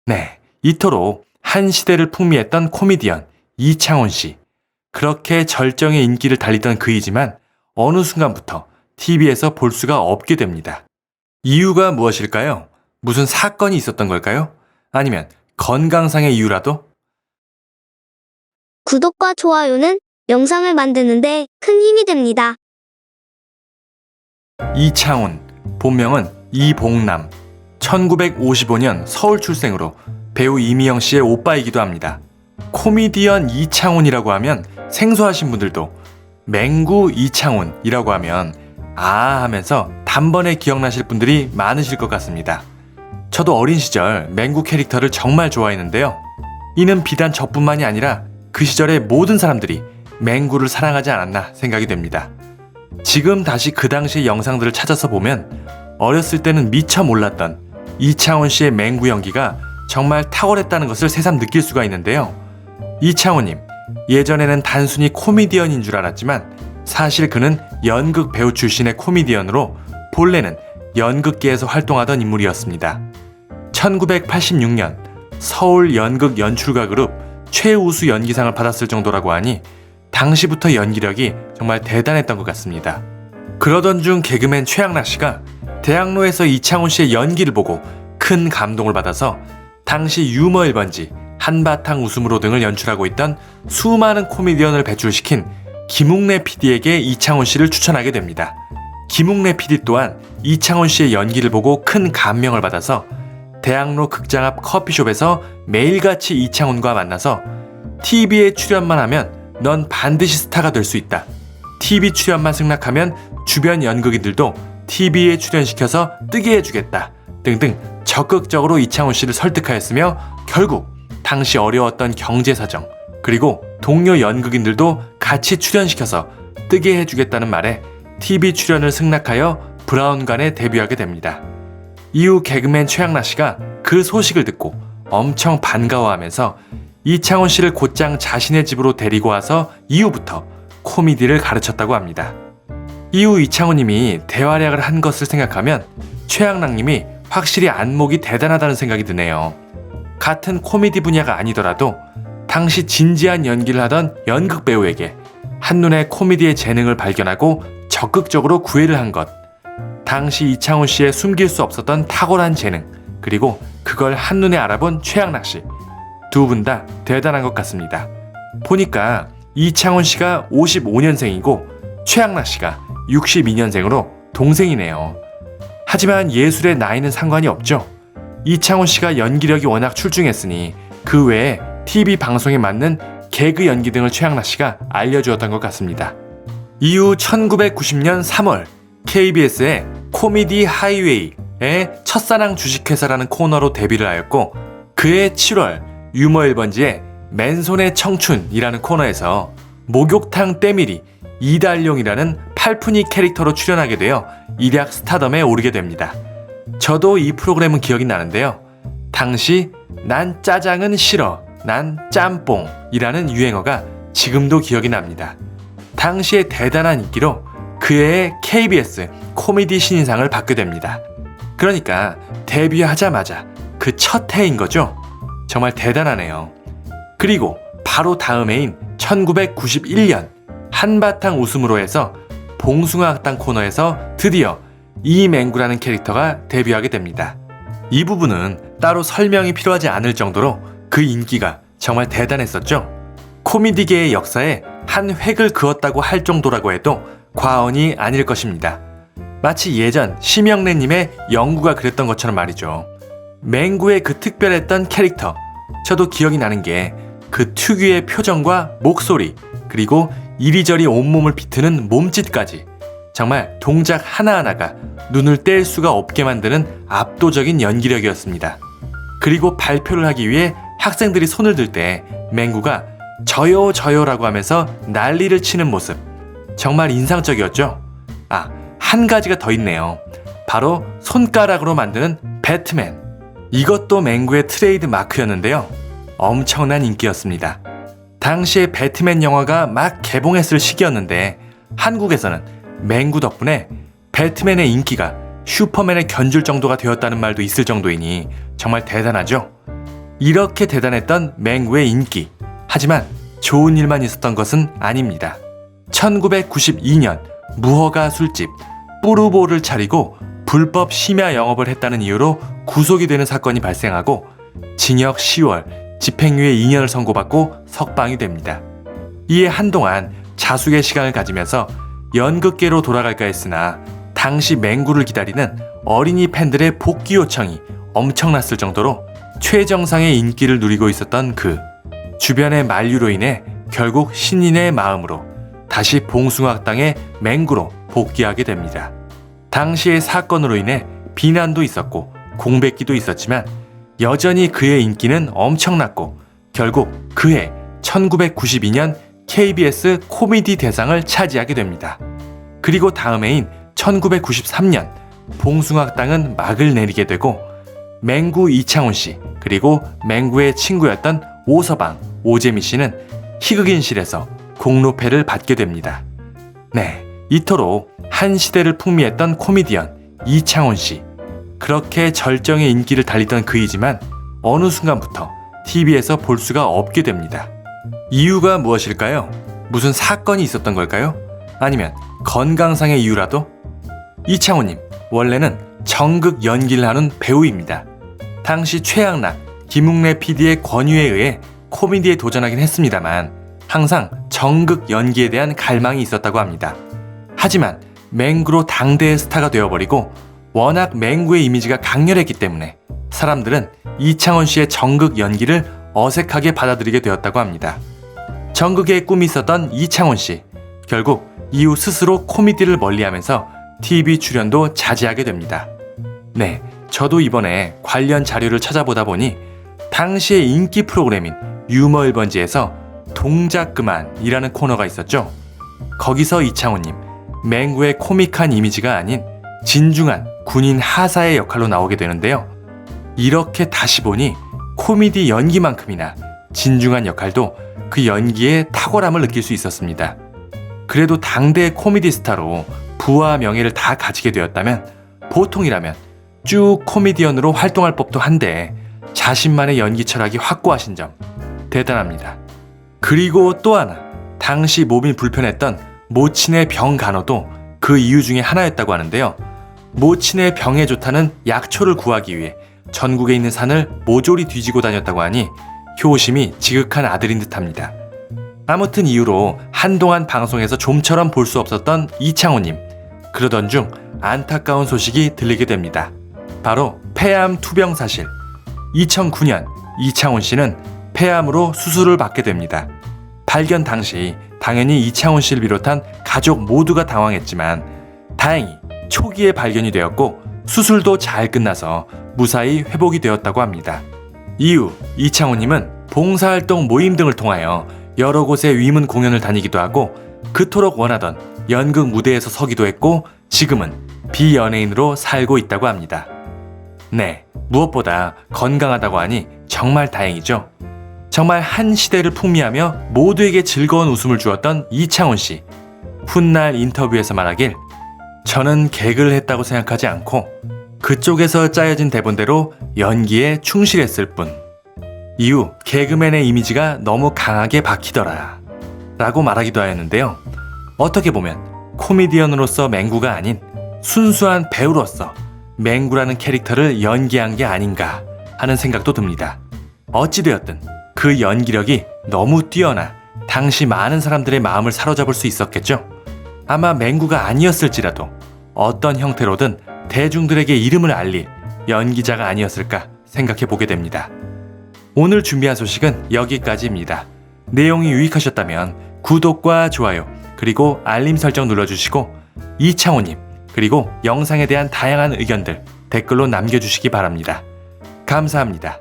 네, 이토록 한 시대를 풍미했던 코미디언 이창훈 씨. 그렇게 절정의 인기를 달리던 그이지만 어느 순간부터 TV에서 볼 수가 없게 됩니다. 이유가 무엇일까요? 무슨 사건이 있었던 걸까요? 아니면 건강상의 이유라도? 구독과 좋아요는 영상을 만드는데 큰 힘이 됩니다. 이창훈, 본명은 이봉남. 1955년 서울 출생으로 배우 이미영 씨의 오빠이기도 합니다. 코미디언 이창훈이라고 하면 생소하신 분들도 맹구 이창훈이라고 하면 아 하면서 단번에 기억나실 분들이 많으실 것 같습니다. 저도 어린 시절 맹구 캐릭터를 정말 좋아했는데요. 이는 비단 저뿐만이 아니라 그 시절의 모든 사람들이 맹구를 사랑하지 않았나 생각이 됩니다. 지금 다시 그 당시의 영상들을 찾아서 보면 어렸을 때는 미처 몰랐던 이창훈 씨의 맹구 연기가 정말 탁월했다는 것을 새삼 느낄 수가 있는데요. 이창훈님, 예전에는 단순히 코미디언인 줄 알았지만 사실 그는 연극 배우 출신의 코미디언으로 본래는 연극계에서 활동하던 인물이었습니다. 1986년 서울 연극 연출가 그룹 최우수 연기상을 받았을 정도라고 하니 당시부터 연기력이 정말 대단했던 것 같습니다. 그러던 중 개그맨 최양락 씨가 대학로에서 이창훈 씨의 연기를 보고 큰 감동을 받아서 당시 유머 1번지, 한바탕 웃음으로 등을 연출하고 있던 수많은 코미디언을 배출시킨 김웅래 PD에게 이창훈 씨를 추천하게 됩니다. 김웅래 PD 또한 이창훈 씨의 연기를 보고 큰 감명을 받아서 대학로 극장 앞 커피숍에서 매일같이 이창훈과 만나서 TV에 출연만 하면 넌 반드시 스타가 될 수 있다. TV 출연만 승낙하면 주변 연극인들도 TV에 출연시켜서 뜨게 해주겠다. 등등 적극적으로 이창훈 씨를 설득하였으며 결국 당시 어려웠던 경제 사정 그리고 동료 연극인들도 같이 출연시켜서 뜨게 해주겠다는 말에 TV 출연을 승낙하여 브라운관에 데뷔하게 됩니다. 이후 개그맨 최양락 씨가 그 소식을 듣고 엄청 반가워하면서 이창훈 씨를 곧장 자신의 집으로 데리고 와서 이후부터 코미디를 가르쳤다고 합니다. 이후 이창훈님이 대활약을 한 것을 생각하면 최양락님이 확실히 안목이 대단하다는 생각이 드네요. 같은 코미디 분야가 아니더라도 당시 진지한 연기를 하던 연극 배우에게 한눈에 코미디의 재능을 발견하고 적극적으로 구애를 한 것. 당시 이창훈 씨의 숨길 수 없었던 탁월한 재능, 그리고 그걸 한눈에 알아본 최양락 씨. 두 분 다 대단한 것 같습니다. 보니까 이창훈 씨가 55년생이고 최양락 씨가 62년생으로 동생이네요. 하지만 예술의 나이는 상관이 없죠. 이창훈 씨가 연기력이 워낙 출중했으니 그 외에 TV 방송에 맞는 개그 연기 등을 최양락 씨가 알려주었던 것 같습니다. 이후 1990년 3월 KBS의 코미디 하이웨이의 첫사랑 주식회사라는 코너로 데뷔를 하였고 그해 7월 유머 1번지의 맨손의 청춘이라는 코너에서 목욕탕 때밀이 이달룡이라는 팔푼이 캐릭터로 출연하게 되어 일약 스타덤에 오르게 됩니다. 저도 이 프로그램은 기억이 나는데요. 당시 난 짜장은 싫어, 난 짬뽕이라는 유행어가 지금도 기억이 납니다. 당시의 대단한 인기로 그해의 KBS 코미디 신인상을 받게 됩니다. 그러니까 데뷔하자마자 그 첫 해인 거죠. 정말 대단하네요. 그리고 바로 다음 해인 1991년 한바탕 웃음으로 해서 봉숭아 학당 코너에서 드디어 이맹구라는 캐릭터가 데뷔하게 됩니다. 이 부분은 따로 설명이 필요하지 않을 정도로 그 인기가 정말 대단했었죠. 코미디계의 역사에 한 획을 그었다고 할 정도라고 해도 과언이 아닐 것입니다. 마치 예전 심영래님의 영구가 그랬던 것처럼 말이죠. 맹구의 그 특별했던 캐릭터, 저도 기억이 나는 게 그 특유의 표정과 목소리, 그리고 이리저리 온몸을 비트는 몸짓까지 정말 동작 하나하나가 눈을 뗄 수가 없게 만드는 압도적인 연기력이었습니다. 그리고 발표를 하기 위해 학생들이 손을 들 때 맹구가 저요 저요라고 하면서 난리를 치는 모습, 정말 인상적이었죠. 한 가지가 더 있네요. 바로 손가락으로 만드는 배트맨. 이것도 맹구의 트레이드 마크였는데요. 엄청난 인기였습니다. 당시에 배트맨 영화가 막 개봉했을 시기였는데 한국에서는 맹구 덕분에 배트맨의 인기가 슈퍼맨에 견줄 정도가 되었다는 말도 있을 정도이니 정말 대단하죠. 이렇게 대단했던 맹구의 인기. 하지만 좋은 일만 있었던 것은 아닙니다. 1992년 무허가 술집 뿌르보를 차리고 불법 심야 영업을 했다는 이유로 구속이 되는 사건이 발생하고 징역 10월, 집행유예 2년을 선고받고 석방이 됩니다. 이에 한동안 자숙의 시간을 가지면서 연극계로 돌아갈까 했으나 당시 맹구를 기다리는 어린이 팬들의 복귀 요청이 엄청났을 정도로 최정상의 인기를 누리고 있었던 그 주변의 만류로 인해 결국 신인의 마음으로 다시 봉숭아학당의 맹구로 복귀하게 됩니다. 당시의 사건으로 인해 비난도 있었고 공백기도 있었지만 여전히 그의 인기는 엄청났고 결국 그해 1992년 KBS 코미디 대상을 차지하게 됩니다. 그리고 다음 해인 1993년 봉숭아학당은 막을 내리게 되고 맹구 이창훈 씨 그리고 맹구의 친구였던 오서방, 오재미 씨는 희극인실에서 공로패를 받게 됩니다. 네, 이토록 한 시대를 풍미했던 코미디언 이창훈 씨. 그렇게 절정의 인기를 달리던 그이지만 어느 순간부터 TV에서 볼 수가 없게 됩니다. 이유가 무엇일까요? 무슨 사건이 있었던 걸까요? 아니면 건강상의 이유라도? 이창훈님, 원래는 정극 연기를 하는 배우입니다. 당시 최양락, 김웅래 PD의 권유에 의해 코미디에 도전하긴 했습니다만 항상 정극 연기에 대한 갈망이 있었다고 합니다. 하지만 맹구로 당대의 스타가 되어버리고 워낙 맹구의 이미지가 강렬했기 때문에 사람들은 이창훈 씨의 정극 연기를 어색하게 받아들이게 되었다고 합니다. 정극의 꿈이 있었던 이창훈 씨, 결국 이후 스스로 코미디를 멀리하면서 TV 출연도 자제하게 됩니다. 네, 저도 이번에 관련 자료를 찾아보다 보니 당시의 인기 프로그램인 유머 1번지에서 동작 그만이라는 코너가 있었죠. 거기서 이창훈님, 맹구의 코믹한 이미지가 아닌 진중한 군인 하사의 역할로 나오게 되는데요. 이렇게 다시 보니 코미디 연기만큼이나 진중한 역할도 그 연기의 탁월함을 느낄 수 있었습니다. 그래도 당대의 코미디 스타로 부와 명예를 다 가지게 되었다면 보통이라면 쭉 코미디언으로 활동할 법도 한데 자신만의 연기 철학이 확고하신 점 대단합니다. 그리고 또 하나, 당시 몸이 불편했던 모친의 병 간호도 그 이유 중에 하나였다고 하는데요. 모친의 병에 좋다는 약초를 구하기 위해 전국에 있는 산을 모조리 뒤지고 다녔다고 하니 효심이 지극한 아들인 듯합니다. 아무튼 이후로 한동안 방송에서 좀처럼 볼 수 없었던 이창훈님, 그러던 중 안타까운 소식이 들리게 됩니다. 바로 폐암 투병 사실. 2009년 이창훈 씨는 폐암으로 수술을 받게 됩니다. 발견 당시 당연히 이창훈 씨를 비롯한 가족 모두가 당황했지만 다행히 초기에 발견이 되었고 수술도 잘 끝나서 무사히 회복이 되었다고 합니다. 이후 이창훈님은 봉사활동 모임 등을 통하여 여러 곳에 위문 공연을 다니기도 하고 그토록 원하던 연극 무대에서 서기도 했고 지금은 비연예인으로 살고 있다고 합니다. 네, 무엇보다 건강하다고 하니 정말 다행이죠. 정말 한 시대를 풍미하며 모두에게 즐거운 웃음을 주었던 이창훈 씨. 훗날 인터뷰에서 말하길, 저는 개그를 했다고 생각하지 않고 그쪽에서 짜여진 대본대로 연기에 충실했을 뿐. 이후 개그맨의 이미지가 너무 강하게 박히더라 라고 말하기도 하였는데요. 어떻게 보면 코미디언으로서 맹구가 아닌 순수한 배우로서 맹구라는 캐릭터를 연기한 게 아닌가 하는 생각도 듭니다. 어찌되었든 그 연기력이 너무 뛰어나 당시 많은 사람들의 마음을 사로잡을 수 있었겠죠. 아마 맹구가 아니었을지라도 어떤 형태로든 대중들에게 이름을 알릴 연기자가 아니었을까 생각해 보게 됩니다. 오늘 준비한 소식은 여기까지입니다. 내용이 유익하셨다면 구독과 좋아요 그리고 알림 설정 눌러주시고 이창훈님 그리고 영상에 대한 다양한 의견들 댓글로 남겨주시기 바랍니다. 감사합니다.